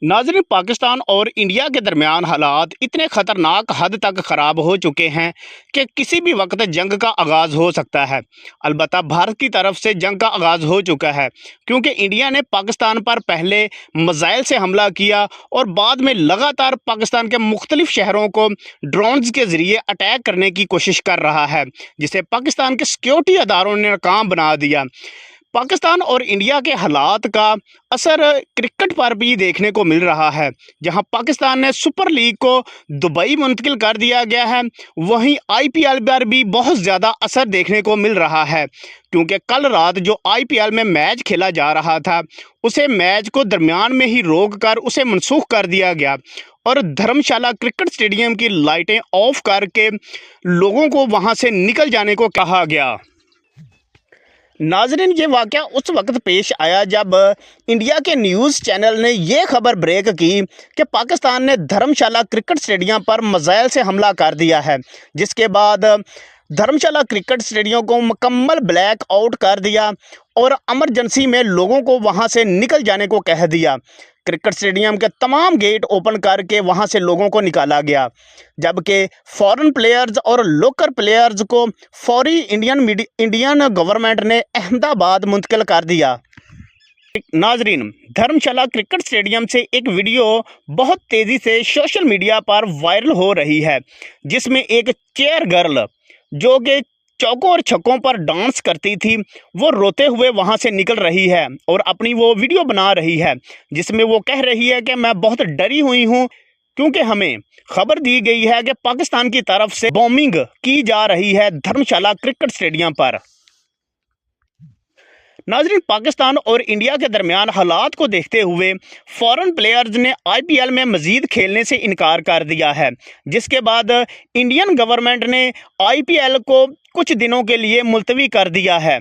नाज़रीन, पाकिस्तान और इंडिया के दरमियान हालात इतने ख़तरनाक हद तक ख़राब हो चुके हैं कि किसी भी वक्त जंग का आगाज़ हो सकता है। अलबत्ता भारत की तरफ से जंग का आगाज़ हो चुका है, क्योंकि इंडिया ने पाकिस्तान पर पहले मिसाइल से हमला किया और बाद में लगातार पाकिस्तान के मुख्तलिफ शहरों को ड्रोन्स के ज़रिए अटैक करने की कोशिश कर रहा है, जिसे पाकिस्तान के सिक्योरिटी अदारों ने नाकाम बना दिया। पाकिस्तान और इंडिया के हालात का असर क्रिकेट पर भी देखने को मिल रहा है, जहां पाकिस्तान ने सुपर लीग को दुबई मुंतकिल कर दिया गया है। वहीं आईपीएल पर भी बहुत ज़्यादा असर देखने को मिल रहा है, क्योंकि कल रात जो आईपीएल में मैच खेला जा रहा था, उसे मैच को दरमियान में ही रोक कर उसे मनसूख कर दिया गया और धर्मशाला क्रिकेट स्टेडियम की लाइटें ऑफ करके लोगों को वहां से निकल जाने को कहा गया। नाजरीन, ये वाक़या उस वक्त पेश आया जब इंडिया के न्यूज़ चैनल ने यह खबर ब्रेक की कि पाकिस्तान ने धर्मशाला क्रिकेट स्टेडियम पर मिसाइल से हमला कर दिया है, जिसके बाद धर्मशाला क्रिकेट स्टेडियम को मुकम्मल ब्लैक आउट कर दिया और इमरजेंसी में लोगों को वहां से निकल जाने को कह दिया। क्रिकेट स्टेडियम के तमाम गेट ओपन करके वहां से लोगों को निकाला गया, जबकि फॉरेन प्लेयर्स और लोकल प्लेयर्स को फौरी इंडियन गवर्नमेंट ने अहमदाबाद मुंतकिल कर दिया। नाजरीन, धर्मशाला क्रिकेट स्टेडियम से एक वीडियो बहुत तेज़ी से सोशल मीडिया पर वायरल हो रही है, जिसमें एक चेयर गर्ल जो कि चौकों और छक्कों पर डांस करती थी, वो रोते हुए वहां से निकल रही है और अपनी वो वीडियो बना रही है, जिसमें वो कह रही है कि मैं बहुत डरी हुई हूं, क्योंकि हमें खबर दी गई है कि पाकिस्तान की तरफ से बॉम्बिंग की जा रही है धर्मशाला क्रिकेट स्टेडियम पर। नाजरीन, पाकिस्तान और इंडिया के दरमियान हालात को देखते हुए फॉरेन प्लेयर्स ने आईपीएल में मज़ीद खेलने से इनकार कर दिया है, जिसके बाद इंडियन गवर्नमेंट ने आईपीएल को कुछ दिनों के लिए मुलतवी कर दिया है।